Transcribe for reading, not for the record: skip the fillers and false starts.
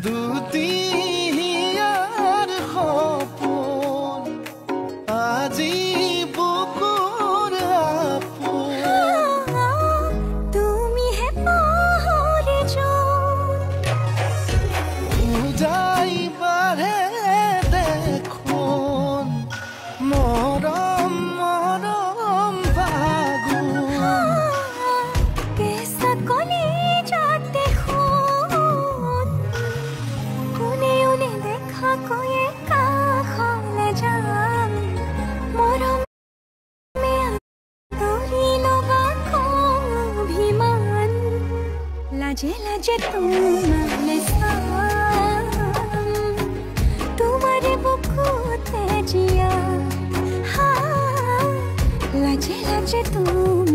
দুটি হিয়াৰ সপোন আজি বুকুৰ আপোন তুমিহে পাহৰি যোৱা উজাই বাঢ়ে দেখোন মৰম মৰম ভাগুন কেঁচা কলিজাতে সোণ কোনেও নেদেখাকৈয়ে কাষলে যাম মৰমে আদৰি লগা খং অভিমান লাজে লাজে তোমালে চাম তোমাৰে বুকুতে জীয়া লাজে লাজে তুমি